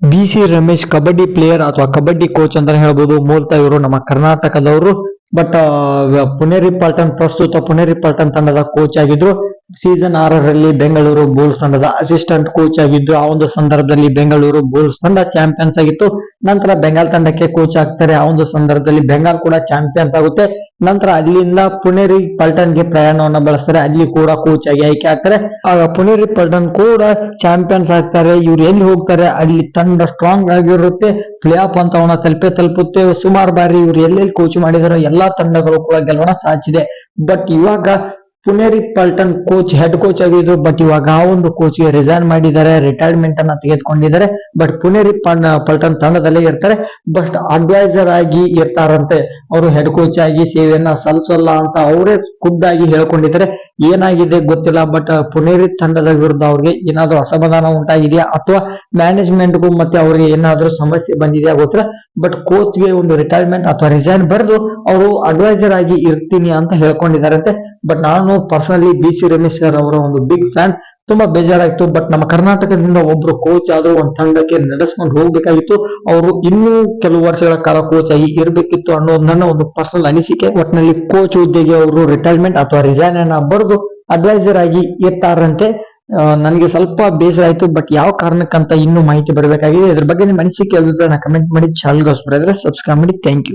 BC Ramesh kabaddi player ಅಥವಾ kabaddi coach ಅಂತ ಹೇಳ್ಬೋದು. ಮೂಲತಃ ಇವರು ನಮ್ಮ ಕರ್ನಾಟಕದವರು. ಬಟ್ ಪುನೇರಿ ಪಲ್ಟನ್ ಪ್ರಸ್ತುತ ಪುನೇರಿ ಪಲ್ಟನ್ ತಂಡದ ಕೋಚ್ ಆಗಿದ್ರು. ಸೀಸನ್ 6ರಲ್ಲಿ ಬೆಂಗಳೂರು ಬುಲ್ಸ್ ತಂಡದ ಅಸಿಸ್ಟೆಂಟ್ ಕೋಚ್ ಆಗಿದ್ದು. ಆ ಒಂದು ಸಂದರ್ಭದಲ್ಲಿ ಬೆಂಗಳೂರು ಬುಲ್ಸ್ ತಂಡ ಚಾಂಪಿಯನ್ಸ್ ಆಗಿತ್ತು. ನಂತರ ಬೆಂಗಾಲ್ ತಂಡಕ್ಕೆ ಕೋಚ್ ಆಗ್ತಾರೆ. ಆ ಒಂದು ಸಂದರ್ಭದಲ್ಲಿ ಬೆಂಗಾಲ್ ಕೂಡ ಚಾಂಪಿಯನ್ಸ್ ಆಗುತ್ತೆ. ನಂತರ ಅಲ್ಲಿಂದ ಪುನೇರಿ ಪಲ್ಟನ್ಗೆ ಪ್ರಯಾಣವನ್ನ ಬಳಸ್ತಾರೆ. ಅಲ್ಲಿ ಕೂಡ ಕೋಚ್ ಆಗಿ ಆಯ್ಕೆ ಆಗ್ತಾರೆ. ಆಗ ಪುನೇರಿ ಪಲ್ಟನ್ ಕೂಡ ಚಾಂಪಿಯನ್ಸ್ ಆಗ್ತಾರೆ. ಇವ್ರು ಎಲ್ಲಿ ಹೋಗ್ತಾರೆ ಅಲ್ಲಿ ತಂಡ ಸ್ಟ್ರಾಂಗ್ ಆಗಿರುತ್ತೆ. ಪ್ಲೇ ಆಫ್ ಅಂತವನ್ನ ತಲುಪುತ್ತೆ. ಸುಮಾರು ಬಾರಿ ಇವ್ರು ಎಲ್ಲೆಲ್ಲಿ ಕೋಚ್ ಮಾಡಿದಾರೋ ಎಲ್ಲಾ ತಂಡಗಳು ಕೂಡ ಗೆಲುವನ್ನ ಸಾಧಿಸಿದೆ. ಬಟ್ ಇವಾಗ Puneri Paltan coach head coach ಆಗಿದ್ರು. ಬಟ್ ಇವಾಗ ಆ ಒಂದು ಕೋಚ್ ಗೆ ರಿಸೈನ್ ಮಾಡಿದ್ದಾರೆ, ರಿಟೈರ್ಮೆಂಟ್ ಅನ್ನ ತೆಗೆದುಕೊಂಡಿದ್ದಾರೆ. ಬಟ್ ಪುನೇರಿ ಪಲ್ಟನ್ ತಂಡದಲ್ಲೇ ಇರ್ತಾರೆ. ಬಟ್ ಅಡ್ವೈಸರ್ ಆಗಿ ಇರ್ತಾರಂತೆ. ಅವರು ಹೆಡ್ ಕೋಚ್ ಆಗಿ ಸೇವೆಯನ್ನ ಸಲ್ಲಿಸಲ್ಲ ಅಂತ ಅವರೇ ಖುದ್ದಾಗಿ ಹೇಳ್ಕೊಂಡಿದ್ದಾರೆ. ಏನಾಗಿದೆ ಗೊತ್ತಿಲ್ಲ. ಬಟ್ ಪುನೇರಿ ತಂಡದ ವಿರುದ್ಧ ಅವ್ರಿಗೆ ಏನಾದ್ರೂ ಅಸಮಾಧಾನ ಉಂಟಾಗಿದೆಯಾ ಅಥವಾ ಮ್ಯಾನೇಜ್ಮೆಂಟ್ಗೂ ಮತ್ತೆ ಅವ್ರಿಗೆ ಏನಾದ್ರೂ ಸಮಸ್ಯೆ ಬಂದಿದೆಯಾ ಗೊತ್ತಿಲ್ಲ. ಬಟ್ ಕೋಚ್ಗೆ ಒಂದು ರಿಟೈರ್ಮೆಂಟ್ ಅಥವಾ ರಿಸೈನ್ ಬರೆದು ಅವರು ಅಡ್ವೈಸರ್ ಆಗಿ ಇರ್ತೀನಿ ಅಂತ ಹೇಳ್ಕೊಂಡಿದ್ದಾರಂತೆ. ಬಟ್ ನಾನು ಪರ್ಸನಲಿ BC ರಮೇಶ್ ಸರ್ ಅವರ ಒಂದು ಬಿಗ್ ಫ್ಯಾನ್. ತುಂಬಾ ಬೇಜಾರಾಯ್ತು. ಬಟ್ ನಮ್ಮ ಕರ್ನಾಟಕದಿಂದ ಒಬ್ರು ಕೋಚ್ ಆದ್ರೂ ಒಂದು ತಂಡಕ್ಕೆ ನಡೆಸ್ಕೊಂಡು ಹೋಗ್ಬೇಕಾಗಿತ್ತು. ಅವರು ಇನ್ನೂ ಕೆಲವು ವರ್ಷಗಳ ಕಾಲ ಕೋಚ್ ಆಗಿ ಇರ್ಬೇಕಿತ್ತು ಅನ್ನೋದು ನನ್ನ ಒಂದು ಪರ್ಸನಲ್ ಅನಿಸಿಕೆ. ಒಟ್ಟಿನಲ್ಲಿ ಕೋಚ್ ಹುದ್ದೆಗೆ ಅವರು ರಿಟೈರ್ಮೆಂಟ್ ಅಥವಾ ರಿಸೈನ್ ಅನ್ನ ಬರೆದು ಅಡ್ವೈಸರ್ ಆಗಿ ಇರ್ತಾರಂತೆ. ನನಗೆ ಸ್ವಲ್ಪ ಬೇಸರ ಆಯ್ತು. ಬಟ್ ಯಾವ ಕಾರಣಕ್ಕಂತ ಇನ್ನೂ ಮಾಹಿತಿ ಬರಬೇಕಾಗಿದೆ. ಇದ್ರ ಬಗ್ಗೆ ನಿಮ್ಮ ಅನಿಸಿಕೆ ಕಮೆಂಟ್ ಮಾಡಿ. ಚಾನಲ್ಗೆ ಹೊಸಬರಾದ್ರೆ ಸಬ್ಸ್ಕ್ರೈಬ್ ಮಾಡಿ. Thank you.